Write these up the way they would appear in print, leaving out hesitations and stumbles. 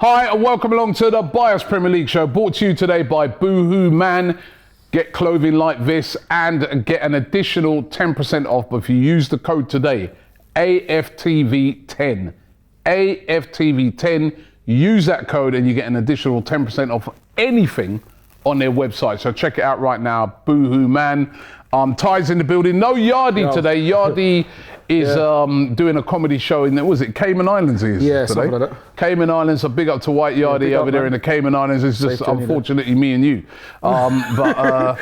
Hi and welcome along to the Bias Premier League show, brought to you today by Boohoo. Man, get clothing like this and get an additional 10% off if you use the code today, AFTV10. AFTV10, use that code and you get an additional 10% off anything on their website. So check it out right now, Boohoo. Man. Ty's in the building. No Yardi today. Yardi is doing a comedy show in, was it Cayman Islands today? Something like that. Cayman Islands, so big up to White Yardi over there in the Cayman Islands. It's just unfortunately me and you. But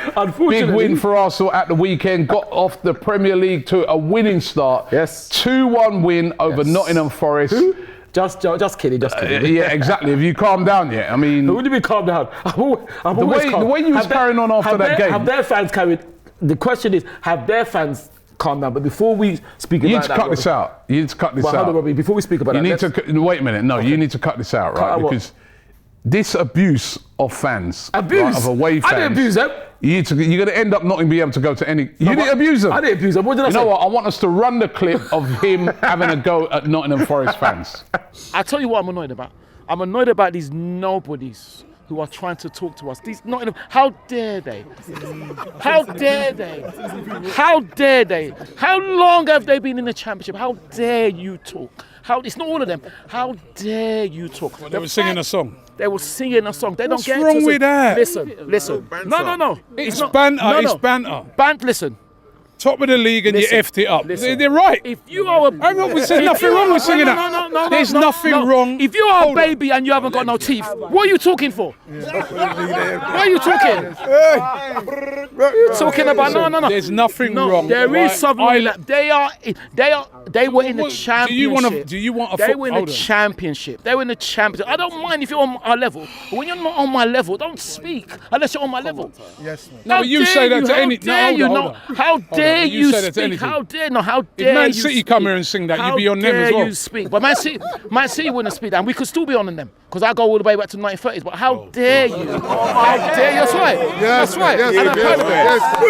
big win for Arsenal at the weekend. Got off the Premier League to a winning start. Yes. 2-1 win over Nottingham Forest. Who? Just kidding. Yeah, exactly. Have you calmed down yet? I mean, what do you mean calm down? The way you was carrying on after that game. Have their fans carried? The question is, have their fans calmed down? But before we speak about that, you need to cut this out. You need to cut this out. Hold on, Robbie. Before we speak about that, you need to wait a minute. No, you need to cut this out, right? Because this abuse of fans, right, of away fans. I didn't abuse them. You're going to end up not being able to go to any. You didn't abuse them. I didn't abuse them. What did I say? You know what? I want us to run the clip of him having a go at Nottingham Forest fans. I tell you what I'm annoyed about. I'm annoyed about these nobodies who are trying to talk to us. These Nottingham, how dare they? How dare they? How dare they? How long have they been in the Championship? How dare you talk? It's not all of them. How dare you talk? Well, they were singing a song. They were singing a song. They What's don't get wrong with that? Listen. No. It's banter. It's banter. Listen. Top of the league and you effed it up. They're right. If you are there's nothing wrong with singing that. There's nothing wrong. If you are a baby and you haven't got no teeth, what are you talking for? What are you talking? What are you talking about? No. There's nothing wrong. There is something. They were in the Championship. Do you want a They were in the Championship. They were in the Championship. I don't mind if you're on our level, but when you're not on my level, don't speak unless you're on my level. Yes. No, but you say that to any. How dare you speak? How dare you? If Man City come here and sing that, you'd be on them as well. How dare you speak? But Man City wouldn't speak that, and we could still be on them because I go all the way back to the 1930s. But how dare you? How dare you? That's right. That's right. And I'm proud of it.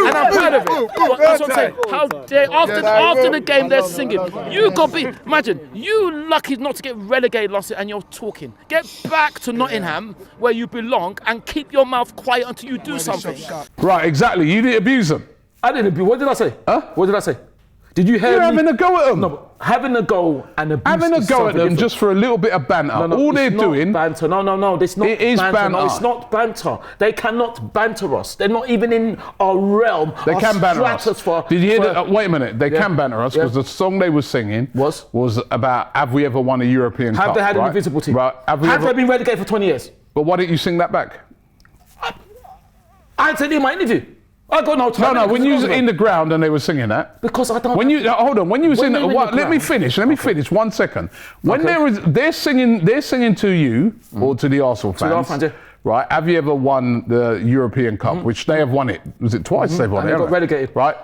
And I'm proud of it. But that's what I'm saying. How dare after the game they're singing? You got be. Imagine you lucky not to get relegated, lost it, and you're talking. Get back to Nottingham where you belong and keep your mouth quiet until you do something. Right, exactly. You didn't abuse them. I didn't abuse. What did I say? Huh? What did I say? Did you hear me? You're having a go at them. No, but having a go and abuse. Having a go at them just for a little bit of banter. All they're doing. Banter. No. It's not. It is banter. No, it's not banter. They cannot banter us. They're not even in our realm. They can banter us. Did you hear that? Wait a minute. They can banter us because the song they were singing was about have we ever won a European Cup? Have they had an invisible team? Right. Have they been relegated for 20 years? But why didn't you sing that back? I said in my interview. I got no time. No. When you was in the ground and they were singing that. Because I don't. Hold on. When you was in the let me finish. 1 second. When they're singing to you or to the Arsenal fans. Right? Have you ever won the European Cup? Which they have won it. Was it twice they've won it? They got relegated. Right.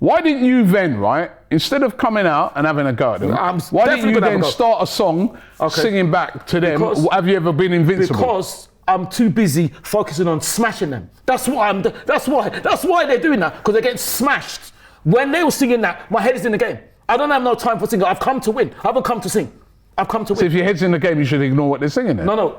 Why didn't you then, right, instead of coming out and having a go at them, why didn't you then start a song singing back to them? Have you ever been invincible? Because I'm too busy focusing on smashing them. That's why they're doing that, because they're getting smashed. When they were singing that, my head is in the game. I don't have no time for singing. I've come to win. I haven't come to sing. I've come to win. So if your head's in the game, you should ignore what they're singing then? No.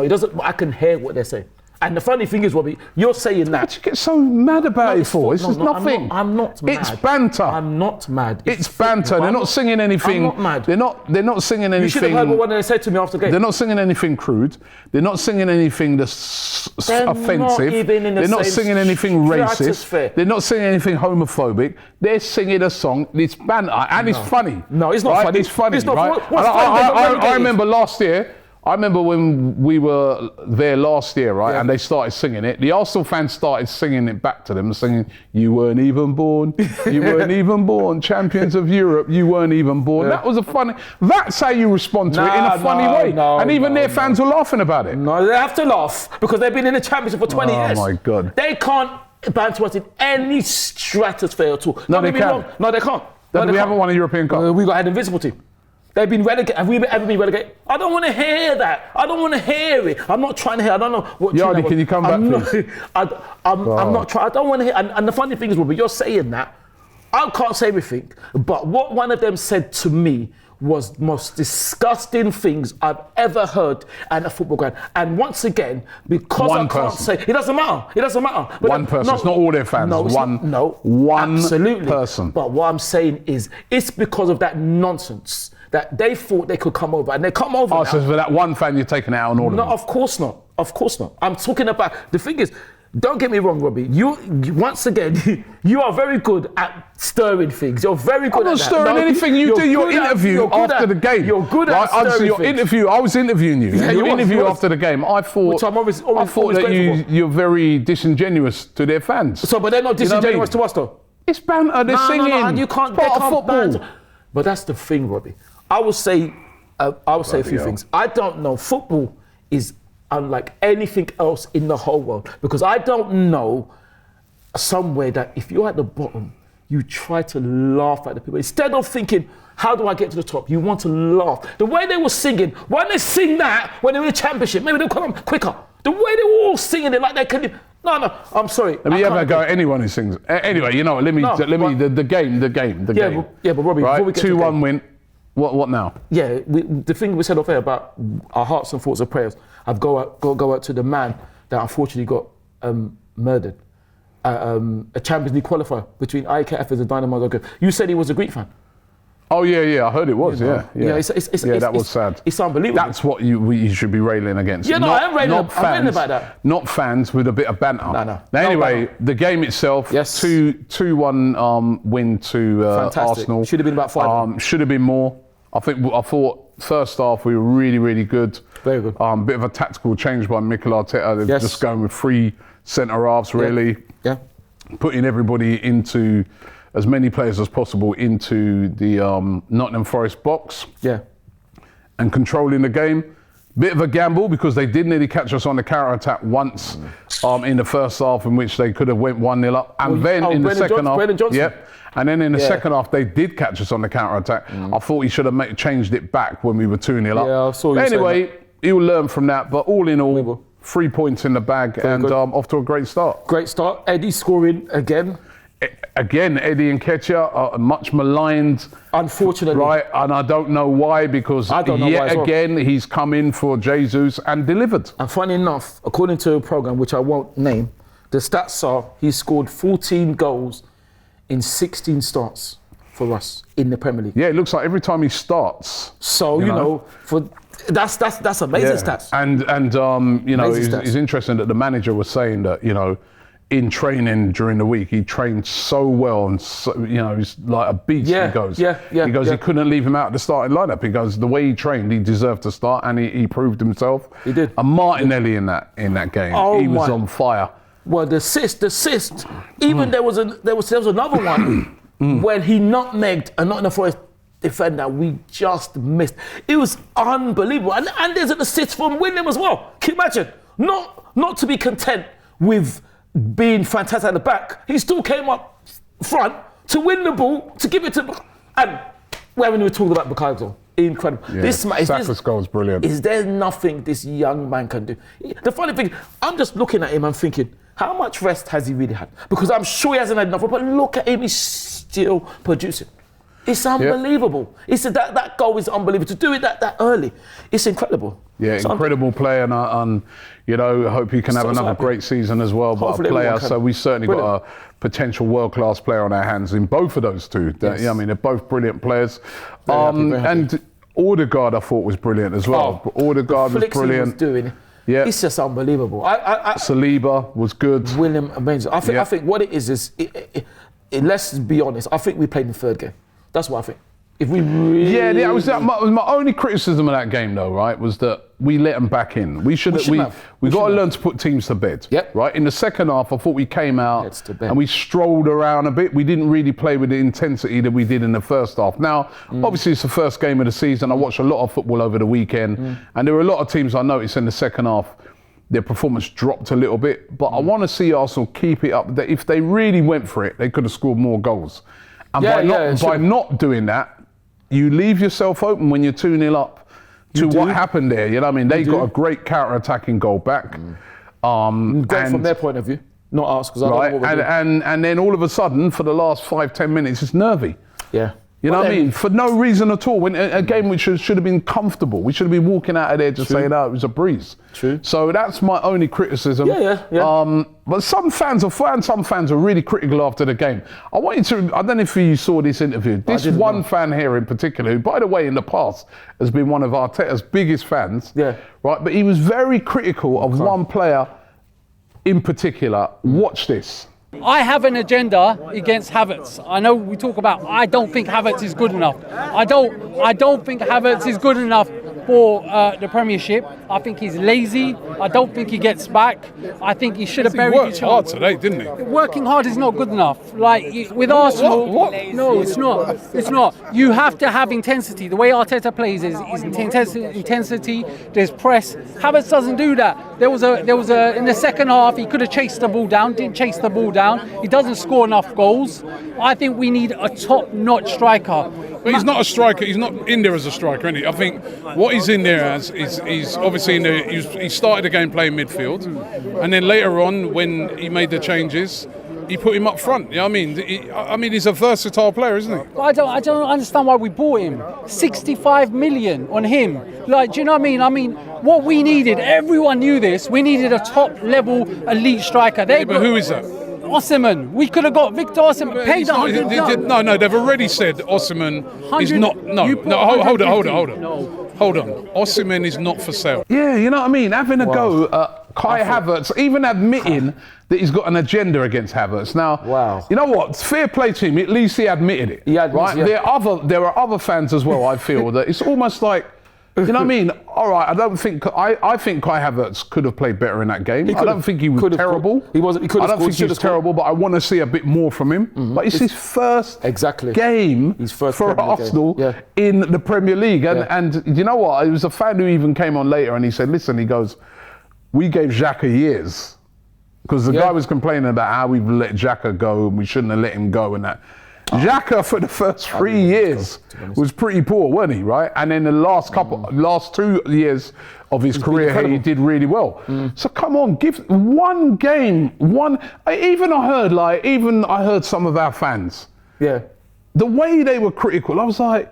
It doesn't. I can hear what they're saying. And the funny thing is, Robbie, you're saying that. What you get so mad about it for? This is nothing. I'm not mad. It's banter. I'm not mad. It's banter. They're not singing anything. I'm not mad. They're not singing anything. You should have heard what they said to me after the game. They're not singing anything crude. They're not singing anything that's offensive. Not even in the They're not singing anything racist. They're not singing anything homophobic. They're singing a song. It's banter and it's funny. No, it's not funny. It's funny, it's not right? What's funny? I remember last year. I remember when we were there last year, right, and they started singing it. The Arsenal fans started singing it back to them, singing, "You weren't even born, you weren't even born, champions of Europe, you weren't even born." That was a funny. That's how you respond to it in a funny way. And even their fans were laughing about it. No, they have to laugh because they've been in the Championship for 20 years. Oh my God! They can't banter us in any stratosphere at all. No, they can't. No, they can't. We haven't won a European Cup. We got an invisible team. They've been relegated. Have we ever been relegated? I don't want to hear that. I don't want to hear it. I'm not trying to hear. I don't know what. Yardi, can you come back, please? I'm not trying. I don't want to hear. And the funny thing is, Robert, you're saying that. I can't say everything, but what one of them said to me was the most disgusting things I've ever heard at a football ground. And once again, because One I can't person. say, it doesn't matter. It doesn't matter. But One person. It's not all their fans. No, it's One- not, no, one absolutely. person. But what I'm saying is, it's because of that nonsense that they thought they could come over, and they come over Oh, now. so for that one fan, you're taking it out on all of No, them. of course not. Of course not. I'm talking about, the thing is, don't get me wrong, Robbie. You once again, you are very good at stirring things. You're very good I'm not at that. stirring anything. You you're do your good at- interview you're good after at- the game. You're good at Answer stirring your things. interview. I was interviewing you. Yeah, your you was, interview you was. after the game. I thought. Which I'm always I thought that grateful for. you're very disingenuous to their fans. So, but they're not You know what I mean? disingenuous to us, though. It's banter. They're singing. No, you can't. It's part they of can't football. ban- But that's the thing, Robbie. I will say a few hell. things. I don't know. Football is unlike anything else in the whole world, because I don't know somewhere that if you're at the bottom, you try to laugh at the people instead of thinking, how do I get to the top? You want to laugh. The way they were singing, why don't they sing that when they were in the championship? Maybe they'll come quicker. The way they were all singing it like they could. No, I'm sorry. Have you ever go at anyone who sings? Anyway, you know, let me No, the game. Yeah, game. but Robbie, Right? before we get to the 2-1 game- win. What now? Yeah, the thing we said off air about our hearts and thoughts and prayers, I've go out to the man that unfortunately got murdered. A Champions League qualifier between AEK Athens and Dynamo Zagreb. You said he was a Greek fan. Oh yeah, I heard it was. Yeah. That was sad. It's unbelievable. That's what you should be railing against. Yeah, no, I am railing about that. Not fans with a bit of banter. No. Now, No anyway, banter. the game itself, Yes. 2-1 win to Fantastic. Arsenal. Should have been about 5. Should have been more. I thought first half we were really, really good. Very good. Bit of a tactical change by Mikel Arteta. They're Yes. just going with 3 centre halves, really. Yeah. Putting everybody into as many players as possible into the Nottingham Forest box Yeah. and controlling the game. Bit of a gamble because they did nearly catch us on the counter-attack once in the first half, in which they could have went 1-0 up. And then in the second half, Brendan Johnson. yep. And then in the Yeah. second half, they did catch us on the counter-attack. I thought he should have changed it back when we were 2-0 up. Yeah, I saw you But saying anyway, he'll learn from that. But all in all, will. 3 points in the bag and good. off to a great start. Great start. Eddie scoring again. Again, Eddie Nketiah are much maligned. Unfortunately. Right, and I don't know why, because I don't know why yet as well. again he's come in for Jesus and delivered. And funny enough, according to a program which I won't name, the stats are he scored 14 goals in 16 starts for us in the Premier League. Yeah, it looks like every time he starts. So you know, for that's amazing stats. And you know, Amazing stats. it's interesting that the manager was saying that, you know, in training during the week, he trained so well and so, you know, he's like a beast. Yeah, he goes, yeah, he goes, yeah. he couldn't leave him out of the starting lineup. He goes, the way he trained, he deserved to start, and he proved himself. He did. And Martinelli in that game, Oh, he was my. on fire. Well, the assist. Even there was another one when he nutmegged a Nottingham Forest defender. We just missed. It was unbelievable. And there's an assist from William as well. Can you imagine? Not to be content with being fantastic at the back, he still came up front to win the ball, to give it to. And we haven't even talked about Bukayo. Incredible. Yeah, Saka's goal was brilliant. Is there nothing this young man can do? The funny thing, I'm just looking at him and thinking, how much rest has he really had? Because I'm sure he hasn't had enough, but look at him, he's still producing. It's unbelievable. It's that goal is unbelievable. To do it that early, it's incredible. Yeah, So incredible player, and you know, hope he can have another happy. great season as well. But Hopefully a player, everyone can. so we certainly got a potential world-class player on our hands in both of those two. Yes. Yeah, I mean, they're both brilliant players. Very happy. And Odegaard, I thought, was brilliant as well. Odegaard was flicks he brilliant. was doing. Yeah. It's just unbelievable. Saliba was good. William, amazing. I Yeah. think what it is let's be honest. I think we played in the third game. That's what I think. If we really, Yeah, that was my only criticism of that game, though. Right, was that we let them back in. We got to learn to put teams to bed. Yep. Right. In the second half, I thought we came out Heads to bed. and we strolled around a bit. We didn't really play with the intensity that we did in the first half. Now, obviously, it's the first game of the season. I watched a lot of football over the weekend, and there were a lot of teams I noticed in the second half, their performance dropped a little bit. But I want to see Arsenal keep it up. That if they really went for it, they could have scored more goals. And by not doing that, you leave yourself open when you're 2-0 up to what happened there. You know what I mean? They got a great counter-attacking goal back. great from their point of view, not us, because I don't know what we're doing. And then all of a sudden, for the last 5-10 minutes, it's nervy. Yeah. You know what I mean? For no reason at all. When a game which should have been comfortable. We should have been walking out of there just saying, "Oh, it was a breeze." True. So that's my only criticism. Yeah. But some fans are really critical after the game. I don't know if you saw this interview. This one fan here in particular, who, by the way, in the past has been one of Arteta's biggest fans. Yeah. Right. But he was very critical of one player in particular. Watch this. I have an agenda against Havertz. I know we talk about, I don't think Havertz is good enough. I don't think Havertz is good enough for the Premiership. I think he's lazy. I don't think he gets back. I think he should have buried his He worked hard today, didn't he? Working hard is not good enough. Like with Arsenal, What? No, it's not. It's not. You have to have intensity. The way Arteta plays is intensity. There's press. Havertz doesn't do that. There was a in the second half he could have chased the ball down. Didn't chase the ball down. He doesn't score enough goals. I think we need a top-notch striker. But he's not a striker. He's not in there as a striker, is he? I think what he's in there as is he's obviously in there. He started the game playing midfield, and then later on when he made the changes, he put him up front. You know what I mean? He's a versatile player, isn't he? I don't understand why we bought him. 65 million on him. Like, do you know what I mean? What we needed, everyone knew this. We needed a top-level elite striker. But who is that? Osimhen. We could have got Victor Osimhen. Paid 100. No. They've already said Osimhen is not. Hold on. Osimhen is not for sale. Yeah, you know what I mean? Having a go at Kai Havertz, even admitting that he's got an agenda against Havertz. Now, you know what? Fair play to him. At least he admitted it. Right? Yeah. There are other fans as well, I feel, that it's almost like, you know what I mean? All right, I think Kai Havertz could have played better in that game. I don't think he was terrible. He wasn't. He could have I don't think he was terrible, but I want to see a bit more from him. Mm-hmm. But it's his first game for Arsenal in the Premier League. And you know what? It was a fan who even came on later and he said, listen, he goes, we gave Xhaka years. Because the guy was complaining about how we've let Xhaka go and we shouldn't have let him go and that. Xhaka for the first 3 years was pretty poor, wasn't he? Right, and then the last 2 years of his career, he did really well. So come on, give one game, one. I heard some of our fans. Yeah, the way they were critical, I was like,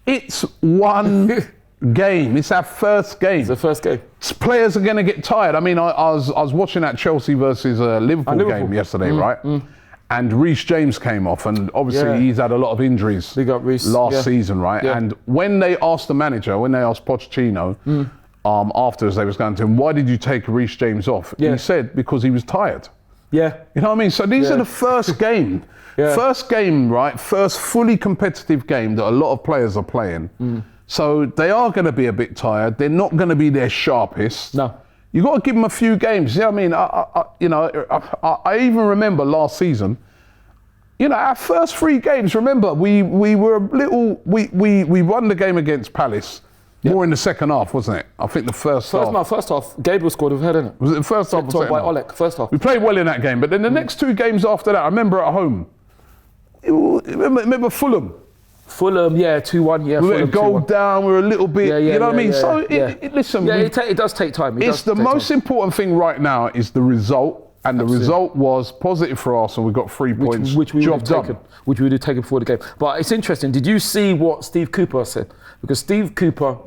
it's one game. It's our first game. It's the first game. Players are going to get tired. I mean, I was watching that Chelsea versus Liverpool game yesterday, right? And Reece James came off, and obviously he's had a lot of injuries last season, right? Yeah. And when they asked the manager, when they asked Pochettino, afterwards they was going to him, why did you take Reece James off? He said, because he was tired. Yeah. You know what I mean? So these are the first game. First game, right? First fully competitive game that a lot of players are playing. So they are going to be a bit tired. They're not going to be their sharpest. No. You got to give them a few games. You know what I mean? I even remember last season. You know, our first 3 games. Remember, we were a little. We won the game against Palace. More in the second half, wasn't it? I think the first half. No, first half. Gabriel scored. We've heard, didn't it? Was it the first half? By Olek. First half. We played well in that game, but then the next 2 games after that, I remember at home. Remember Fulham. 2-1, we were a goal down, we were a little bit, you know what I mean? So, listen. It does take time. It's the most important thing right now is the result, and the result was positive for Arsenal. We got 3 points, which we would have taken before the game. But it's interesting. Did you see what Steve Cooper said? Because Steve Cooper,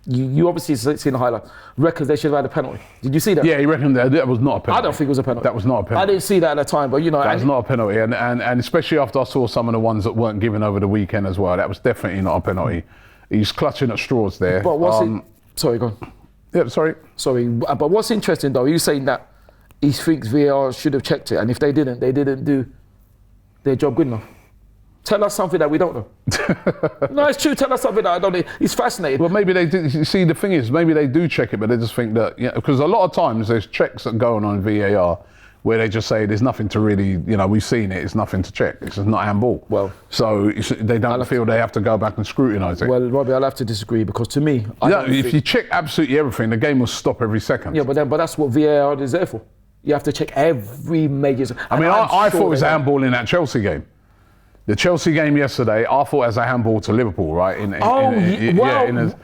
you obviously seen the highlight, reckons they should have had a penalty. Did you see that? Yeah, he reckoned that was not a penalty. I don't think it was a penalty. That was not a penalty. I didn't see that at the time, but you know. That was not a penalty, and especially after I saw some of the ones that weren't given over the weekend as well, that was definitely not a penalty. He's clutching at straws there. But sorry, go on. Yeah, sorry. Sorry, but what's interesting though, you saying that he thinks VAR should have checked it, and if they didn't do their job good enough. Tell us something that we don't know. No, it's true. Tell us something that I don't know. He's fascinated. Well, maybe they do. You see, the thing is, maybe they do check it, but they just think that, because a lot of times there's checks that go on VAR where they just say there's nothing to really, we've seen it, it's nothing to check. It's just not handball. Well, so they don't feel they have to go back and scrutinise it. Well, Robbie, I'll have to disagree because to me, if you check absolutely everything, the game will stop every second. Yeah, but that's what VAR is there for. You have to check every major. I mean, I thought it was handball in that Chelsea game. The Chelsea game yesterday, I thought it was a handball to Liverpool, right?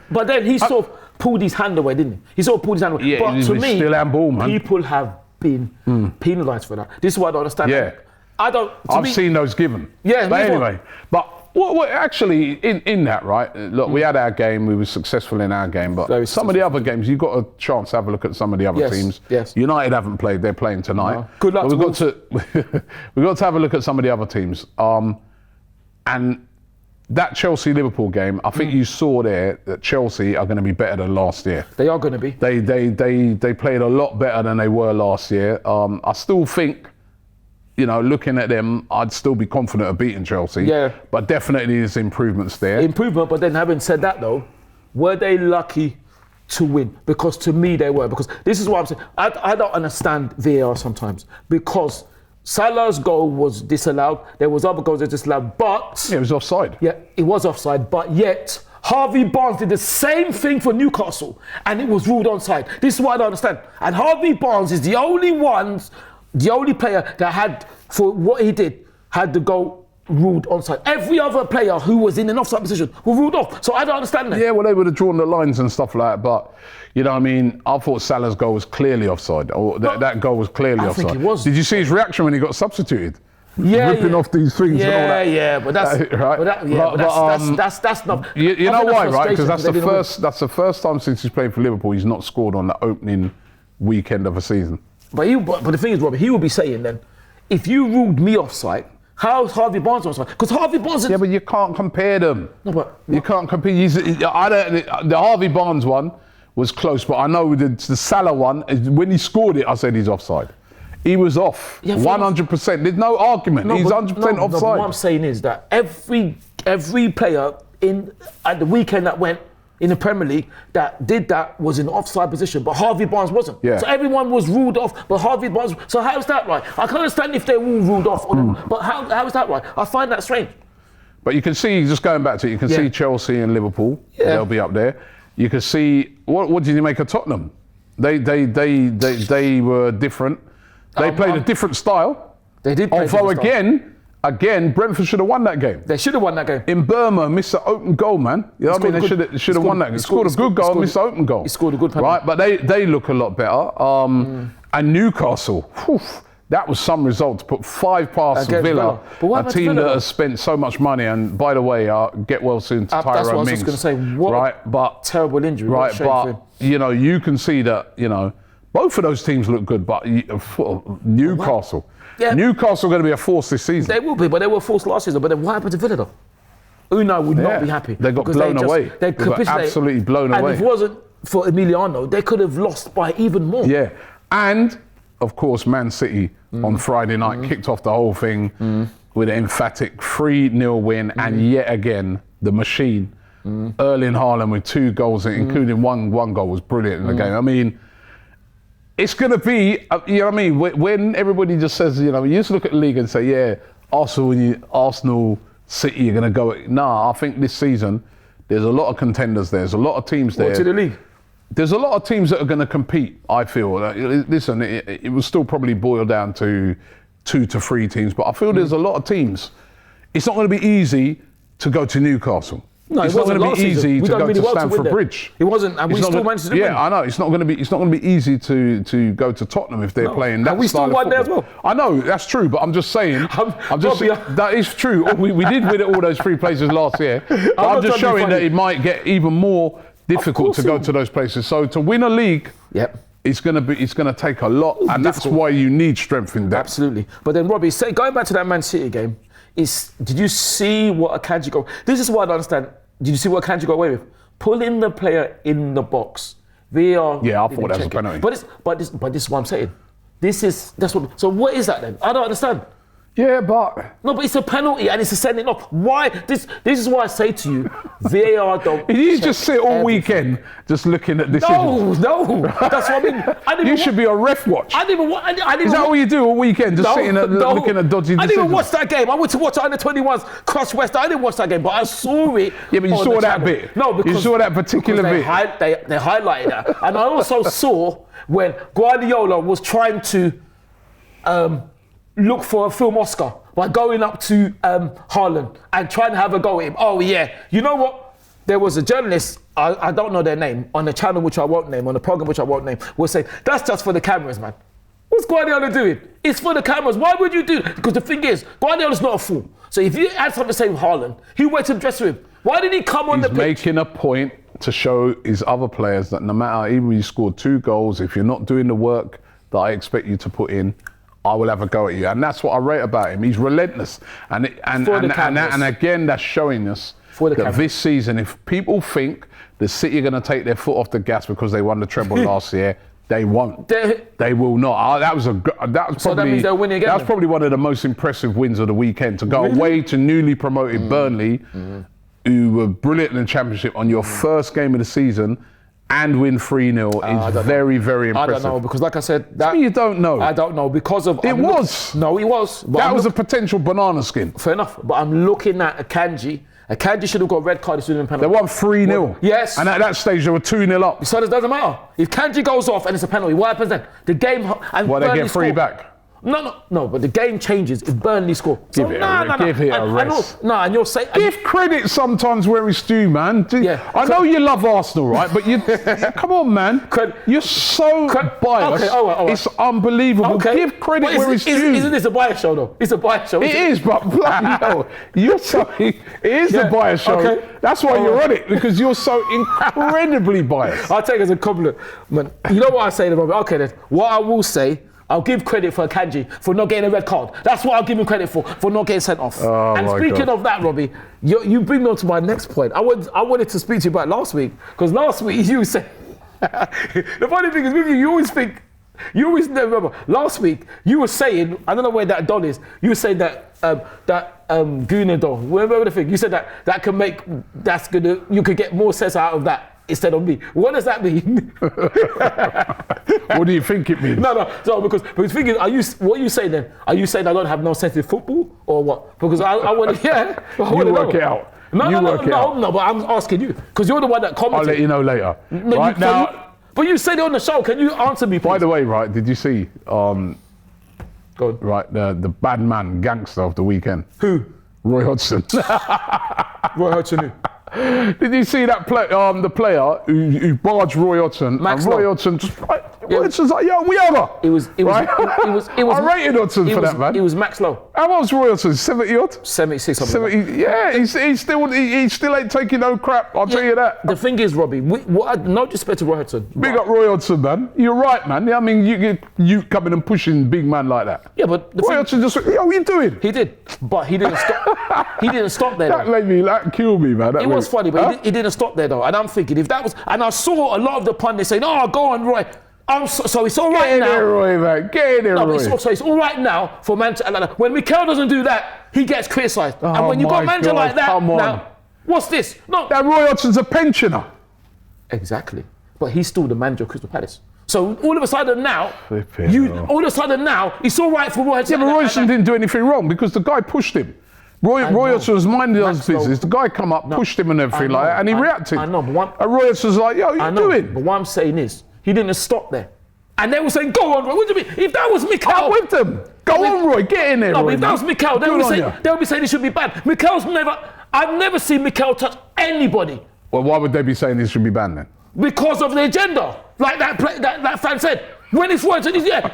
But then he sort of pulled his hand away, didn't he? He sort of pulled his hand away. Yeah, but to me, still handball, man. People have been penalised for that. This is what I don't understand. Yeah. I've seen those given. Yeah, but anyway, but Well, actually, in that, right? Look, we had our game. We were successful in our game, but Very some of the other games, you've got a chance to have a look at some of the other teams. Yes. United haven't played; they're playing tonight. No. Good luck. But we've got to have a look at some of the other teams. And that Chelsea-Liverpool game, I think you saw there that Chelsea are going to be better than last year. They are going to be. They played a lot better than they were last year. I still think, you know, looking at them, I'd still be confident of beating Chelsea. Yeah. But definitely there's improvements there. Improvement, but then having said that though, were they lucky to win? Because to me they were. Because this is what I'm saying. I don't understand VAR sometimes. Because Salah's goal was disallowed. There was other goals that were disallowed, but... Yeah, it was offside. Yeah, it was offside, but yet Harvey Barnes did the same thing for Newcastle and it was ruled onside. This is what I don't understand. And Harvey Barnes is the only player that had, for what he did, had the goal ruled onside. Every other player who was in an offside position was ruled off. So I don't understand that. Yeah, well, they would have drawn the lines and stuff like that, but, you know what I mean, I thought Salah's goal was clearly offside. Or that goal was clearly offside. I think it was. Did you see his reaction when he got substituted? Yeah, ripping off these things and all that. Yeah, but that's right. that's not. You know why, right? Because that's the first time since he's played for Liverpool he's not scored on the opening weekend of a season. But the thing is, Robert, he will be saying then, if you ruled me offside, how's Harvey Barnes offside? Because Harvey Barnes. Yeah, but you can't compare them. No, but you can't compare. The Harvey Barnes one was close, but I know the Salah one. When he scored it, I said he's offside. He was off, 100%. There's no argument. He's 100% offside. No, but what I'm saying is that every player at the weekend that went in the Premier League that did that was in offside position, but Harvey Barnes wasn't. Yeah. So everyone was ruled off, but Harvey Barnes. So how's that right? I can understand if they're all ruled off, but how is that right? I find that strange. But you can see, just going back to it, you can see Chelsea and Liverpool. Yeah. They'll be up there. You can see what did you make of Tottenham? They were different. They played a different style. They did play although again, Brentford should have won that game. They should have won that game. In Burma, missed an open goal, man. You know what I mean? They should have won that game. He scored a good goal, missed an open goal. He scored a good penalty. Right, but they look a lot better. And Newcastle, that was some result to put 5 past Villa, a team that has spent so much money. And by the way, get well soon to Tyrone Mings. That's what I was just going to say. What terrible injury. Right, but you know, you can see that, you know, both of those teams look good, but Newcastle. Yeah. Newcastle are going to be a force this season. They will be, but they were forced last season. But then what happened to Villa though? Unai would not be happy. They got blown away. They got absolutely blown away. And if it wasn't for Emiliano, they could have lost by even more. Yeah. And, of course, Man City on Friday night kicked off the whole thing with an emphatic 3-0 win. And yet again, the machine, Erling Haaland with 2 goals, including one goal was brilliant in the game. I mean, it's going to be, you know what I mean, when everybody just says, you know, you just look at the league and say, yeah, Arsenal, City are going to go. Nah, I think this season, there's a lot of contenders there. There's a lot of teams there. To the league? There's a lot of teams that are going to compete, I feel. Listen, it will still probably boil down to 2 to 3 teams, but I feel there's a lot of teams. It's not going to be easy to go to Newcastle. No, it's not going to be easy to go to Stamford Bridge. It wasn't, and we still managed to win. Yeah, I know. It's not going to be easy to go to Tottenham if they're playing that and we style still won of there as football. well. I know that's true, but I'm just saying. That is true. We did win at all those 3 places last year. But I'm just showing that it might get even more difficult to go to those places. So to win a league, it's going to take a lot, and that's why you need strength in depth. Absolutely. But then, Robbie, going back to that Man City game, did you see what Akanji got? This is what I don't understand. Did you see what Akanji got away with? Pulling the player in the box. VAR. Yeah, I thought that was a penalty. But this is what I'm saying. So what is that then? I don't understand. Yeah, but... No, but it's a penalty and it's a sending off. Why? This is why I say to you, VAR don't... You just sit all weekend just looking at decisions. No. That's what I mean. You should be on ref watch. I didn't even Is that what you do all weekend? Just sitting and looking at dodgy decisions? I didn't even watch that game. I went to watch under 21s Cross West. I didn't watch that game, but I saw it. Yeah, but you saw that bit. No, because you saw that particular bit. They highlighted that. And I also saw when Guardiola was trying to... look for a film Oscar by going up to Haaland and trying to have a go at him. Oh yeah, you know what? There was a journalist, I don't know their name, on the channel which I won't name, on the program which I won't name, was saying, that's just for the cameras, man. What's Guardiola doing? It's for the cameras. Why would you do it? Because the thing is, Guardiola's not a fool. So if you had something to say with Haaland, he went to the dressing room. Why did he come on the pitch? He's making a point to show his other players that no matter, even when you scored 2 goals, if you're not doing the work that I expect you to put in, I will have a go at you. And that's what I rate about him. He's relentless. And again, that's showing us that this season, if people think that City are going to take their foot off the gas because they won the treble last year, they won't. They will not. That means they'll win again. That was probably one of the most impressive wins of the weekend, to go away to newly promoted Burnley, who were brilliant in the Championship, on your first game of the season and win 3-0 is very, very impressive. I don't know, because like I said... You don't know. I don't know, because of... It was. No, it was. That was a potential banana skin. Fair enough, but I'm looking at Akanji. Akanji should have got a red card as soon as penalty. They won 3-0. Yes. And at that stage, they were 2-0 up. So it doesn't matter. If Kanji goes off and it's a penalty, what happens then? The game... Well, they get 3 back. No, but the game changes if Burnley score. Give it a rest. And you're saying... Give credit sometimes where it's due, man. I know you love Arsenal, right? But you come on, man. You're so biased. Okay, it's unbelievable. Okay. Give credit where it's due. Isn't this a bias show, though? It's a bias show. It is, but bloody hell. You're so... It is a bias show. Okay. That's why you're on it, because you're so incredibly biased. I'll take it as a compliment. You know what I say to Robbie? Okay, then. What I will say... I'll give credit for Akanji for not getting a red card. That's what I'll give him credit for not getting sent off. And speaking of that, Robbie, you bring me on to my next point. I wanted to speak to you about last week, because last week you said... The funny thing is with you always remember, last week you were saying, I don't know where that doll is, you were saying that Gooner doll, remember the thing, you said that can make, you could get more sense out of that instead of me. What does that mean? What do you think it means? No. So because the thing is, what are you saying then? Are you saying I don't have no sense in football, or what? Because I want to, You work it out. No, but I'm asking you, because you're the one that commented. I'll let you know later. Right now. But you said it on the show. Can you answer me, please? By the way, right, did you see Go on. Right, the bad man gangster of the weekend? Who? Roy Hodgson. Roy Hodgson who? Did you see that the player who barged Roy Hodgson? Max and Roy Hodgson just Hodgson's like, yo, we over. It was I rated Hodgson for that, man. It was Max Lowe. How much was Roy Hodgson? 70 odd? 76 something. 70, like that. yeah, he still ain't taking no crap, I'll tell you that. The thing is, Robbie, no disrespect to Roy Hodgson. Big up Roy Hodgson, man. You're right, man. I mean, you coming and pushing big man like that. Yeah, but Roy Hodgson just went, yo, what are you doing? He did, but he didn't stop. He didn't stop there. That killed me, man. It was funny, but he didn't stop there though. And I'm thinking, if that was, and I saw a lot of the pundits saying, "Oh, go on, Roy." So it's all right now. Get in there, Roy, man. Get in there, Roy. So it's all right now for Manchester. When Mikel doesn't do that, he gets criticised. And when you got a manager like that, now, what's this? No, that Roy Hodgson's a pensioner. Exactly, but he's still the manager of Crystal Palace. So all of a sudden now, it's all right for Roy Hodgson. Yeah, but Roy Hodgson didn't do anything wrong because the guy pushed him. Roy Hodgson was minding his business. The guy come up, pushed him and everything like that, and he reacted. I know, but and Roy Hodgson's like, yo, what are you doing? But what I'm saying is, he didn't stop there. And they were saying, go on, Roy. What do you mean? If that was Mikel... I'm with them. Go on, Roy. Get in there, Roy. No, but if that was Mikel, they would be saying he should be banned. I've never seen Mikel touch anybody. Well, why would they be saying he should be banned then? Because of the agenda. Like that fan said. When it's Roy,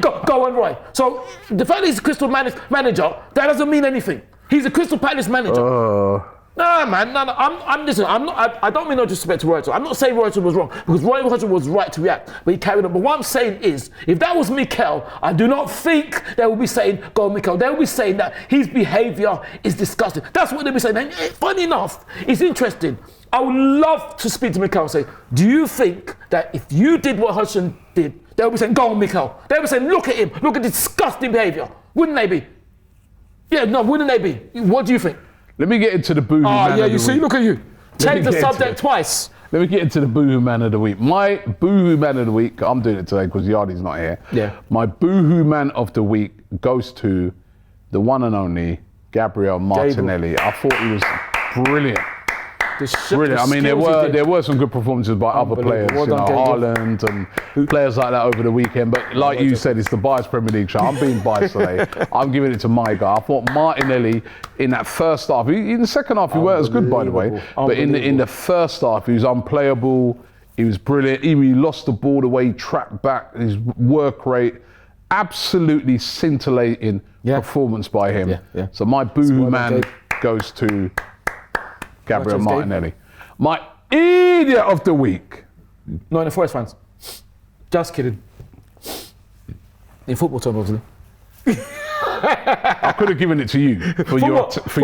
go on, Roy. So the fact that he's a Crystal manager, that doesn't mean anything. He's a Crystal Palace manager. No, man, no. I don't mean no disrespect to Roy Hodgson. I'm not saying Roy Hodgson was wrong, because Roy Hodgson was right to react, but he carried on. But what I'm saying is, if that was Mikel, I do not think they will be saying, go on, Mikel. They will be saying that his behaviour is disgusting. That's what they'll be saying. And funny enough, it's interesting. I would love to speak to Mikel and say, do you think that if you did what Hodgson did, they'll be saying, go on, Mikel. They'll be saying, look at him, look at disgusting behaviour. Wouldn't they be? Yeah, no, wouldn't they be? What do you think? Let me get into the Boohoo man of the week. You see, look at you. Change the subject twice. Let me get into the Boohoo man of the week. My Boohoo man of the week, I'm doing it today because Yardi's not here. Yeah. My Boohoo man of the week goes to the one and only Gabriel Martinelli. I thought he was brilliant. Brilliant. I mean, there were some good performances by other players, Haaland and players like that over the weekend. But like you said, it's the biased Premier League show. I'm being biased today. I'm giving it to my guy. I thought Martinelli in that first half, in the second half he weren't as good, by the way. But in the first half, he was unplayable. He was brilliant. He lost the ball the way he trapped back, his work rate. absolutely scintillating performance by him. Yeah. So my Boohoo man Gabe. goes to Gabriel Gabe. Martinelli. My idiot of the week. Not in the Forest fans. Just kidding. In football terms, obviously. I could have given it to you for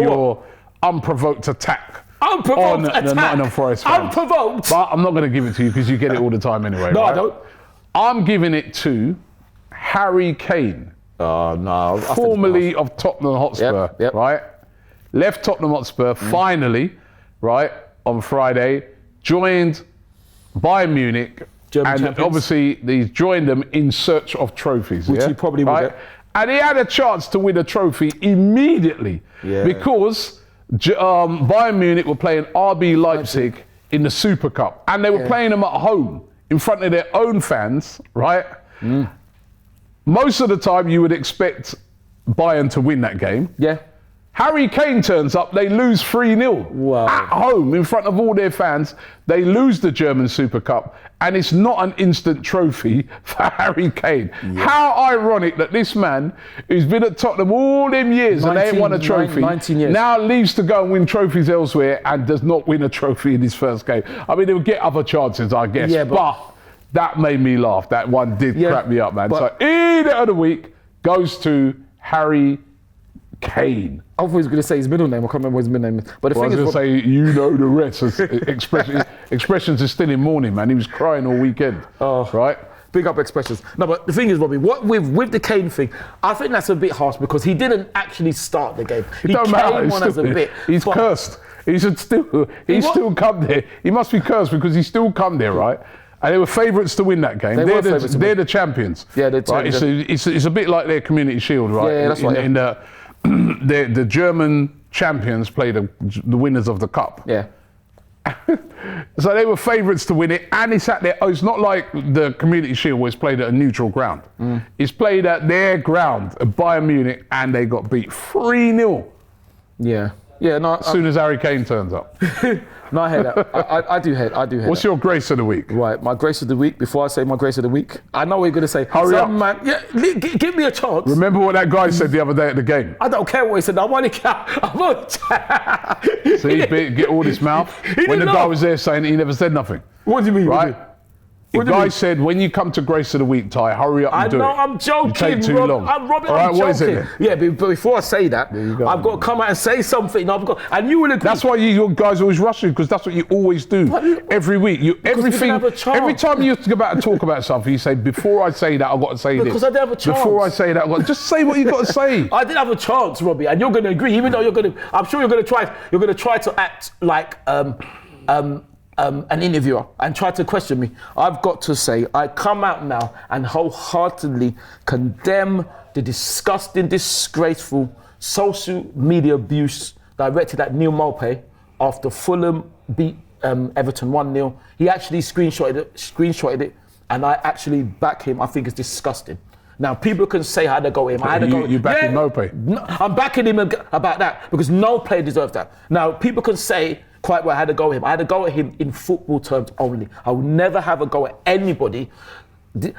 your unprovoked attack. On the Nottingham Forest fans. Unprovoked. But I'm not going to give it to you because you get it all the time anyway. No, right? I don't. I'm giving it to Harry Kane, Oh, no. formerly of Tottenham Hotspur, Yep. right? Left Tottenham Hotspur finally, right, on Friday, joined Bayern Munich, German and champions. obviously he's joined them in search of trophies. Which yeah? he probably will right? get. And he had a chance to win a trophy immediately because Bayern Munich were playing RB Leipzig in the Super Cup, and they were playing them at home in front of their own fans, right? Most of the time you would expect Bayern to win that game. Yeah. Harry Kane turns up, they lose 3-0 Wow. at home in front of all their fans. They lose the German Super Cup, and it's not an instant trophy for Harry Kane. How ironic that this man, who's been at Tottenham all them years and they ain't won a trophy, 19 years. now leaves to go and win trophies elsewhere and does not win a trophy in his first game. I mean, he'll get other chances, I guess, Yeah, but that made me laugh. That one did crack me up, man. but- So, idiot of the week goes to Harry Kane. I thought he was going to say his middle name. I can't remember what his middle name is. But the Well, I thing was is, going to say, you know the rest. Expressions are still in mourning, man. He was crying all weekend. Right? big up expressions. No, but the thing is, Robbie, what with the Kane thing, I think that's a bit harsh because he didn't actually start the game. He Don't came matter. on as a bit. He's but- cursed. He should still. He's still come there. He must be cursed because he still come there, right? And they were favourites to win that game. They were favourites to They're win. the champions. Yeah, they're right? champions. It's a bit like their Community Shield, right? Yeah, that's right, In the German champions play the winners of the cup. Yeah. So they were favourites to win it, and it's at their. Oh, it's not like the Community Shield where it's played at a neutral ground. It's played at their ground, at Bayern Munich, and they got beat 3-0 Yeah. Yeah, no, as soon as Harry Kane turns up. no, I hear that. I do hear What's your grace of the week? Right, my grace of the week, before I say my grace of the week, I know what you're going to say. Hurry up. Man, yeah, give me a chance. Remember what that guy said the other day at the game? I don't care what he said. I'm only See, get all this mouth. When the didn't guy know. was there saying he never said nothing. What do you mean? Right? The What do you guy mean? said, when you come to grace of the week, Ty, hurry up and I do know, it. I'm joking. You take too Rob. long. I'm Robbie, All right, I'm what is it joking. then? Yeah, but before I say that, you go. I've got to come out and say something. And you will agree. That's why you guys always rush you, because that's what you always do. Every week. we didn't have a chance. Every time you about to talk about something, you say, before I say that, I've got to say this. Because I didn't have a chance. Before I say that, I've got just say what you've got to say. I did have a chance, Robbie, and you're going to agree, even though I'm sure you're going to try to act like an interviewer and try to question me. I've got to say, I come out now and wholeheartedly condemn the disgusting, disgraceful social media abuse directed at Neil Maupay after Fulham beat Everton 1-0. He actually screenshotted it, and I actually back him. I think it's disgusting. Now, people can say I had to go at him. I had to go. You backing Maupay? No, I'm backing him about that because no player deserves that. Now, people can say quite well I had to go at him. I had to go at him in football terms only. I will never have a go at anybody.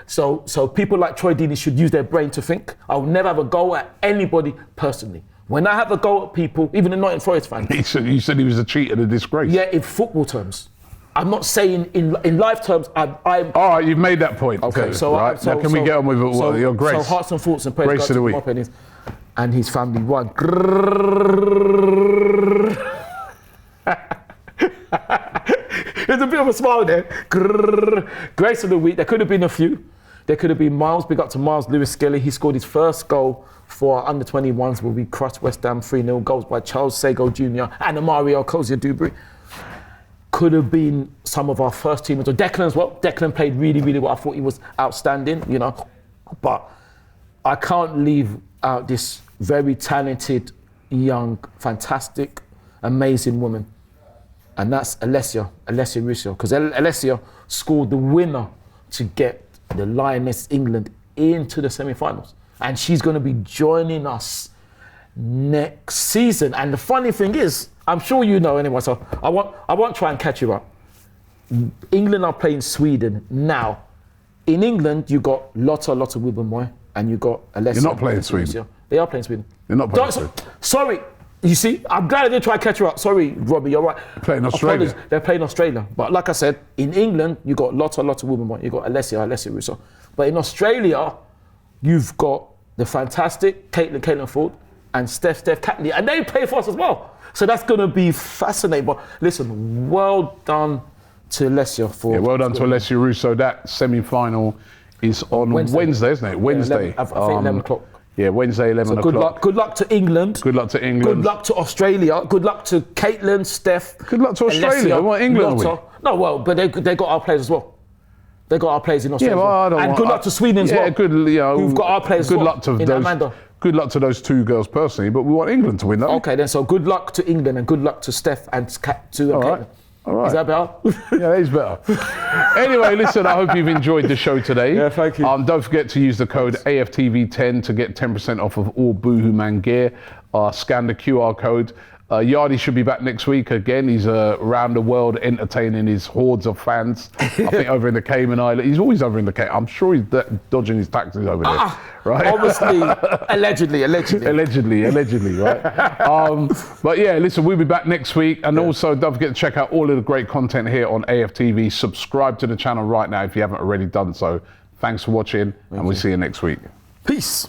So people like Troy Deeney should use their brain to think. I will never have a go at anybody personally. When I have a go at people, even a Nottingham Forest fan. You said he was a cheat and a disgrace. Yeah, in football terms. I'm not saying in life terms. I'm. All right, you've made that point. Okay, so right. Now can we get on with your grace? So hearts and thoughts and praise Grace God of the to week. my opinions. And his family won. There's a bit of a smile there. Grace of the week. There could have been a few. There could have been Miles. Big up to Miles Lewis Skelly. He scored his first goal for under 21s where we crushed West Ham 3-0. Goals by Charles Sago Jr. and Mario Kozia Dubry. Could have been some of our first teamers, or Declan as well. Declan played really, really well. I thought he was outstanding, you know. But I can't leave out this very talented, young, fantastic, amazing woman. And that's Alessia Russo. Because Alessia scored the winner to get the Lioness England into the semi-finals. And she's going to be joining us next season. And the funny thing is, I'm sure you know anyway, so I won't try and catch you up. England are playing Sweden now. In England, you got lots of women, boy, and you got Alessia. You're not playing Sweden. They are playing Sweden. They're not playing Sweden. Sorry. You see, I'm glad I didn't try to catch her up. Sorry, Robbie, you're right. Playing Australia. They're playing Australia. But like I said, in England, you got lots of women. You got Alessia Russo. But in Australia, you've got the fantastic Caitlin Ford and Steph Catley. And they play for us as well. So that's going to be fascinating. But listen, well done to Alessia for... Yeah, well done to Alessia Russo. That semi-final is on Wednesday, isn't it? Wednesday. 11, I think 11 o'clock. Yeah, Wednesday, 11 o'clock. Good luck to England. Good luck to England. Good luck to Australia. Good luck to Caitlin, Steph. Good luck to Australia. Alessia, What, England Lotta. No, well, but they got our players as well. They got our players in Australia. Yeah, well, I don't and want, good luck to Sweden as well. Yeah, good. You know, who've got our players good as well. Luck to in those. Amanda. Good luck to those two girls personally, but we want England to win, don't we? Okay, then. So good luck to England and good luck to Steph and to Caitlin. All right. Is that better? Yeah, that is better. Anyway, listen, I hope you've enjoyed the show today. Yeah, thank you. Don't forget to use the code AFTV10 to get 10% off of all Boohoo Man gear. Scan the QR code. Yardy should be back next week again. He's around the world entertaining his hordes of fans. I think over in the Cayman Islands. He's always over in the Cayman. I'm sure he's dodging his taxes over there, right? Obviously, allegedly, right? But yeah, listen, we'll be back next week. And also, don't forget to check out all of the great content here on AFTV. Subscribe to the channel right now if you haven't already done so. Thanks for watching, and we'll see you next week. Peace.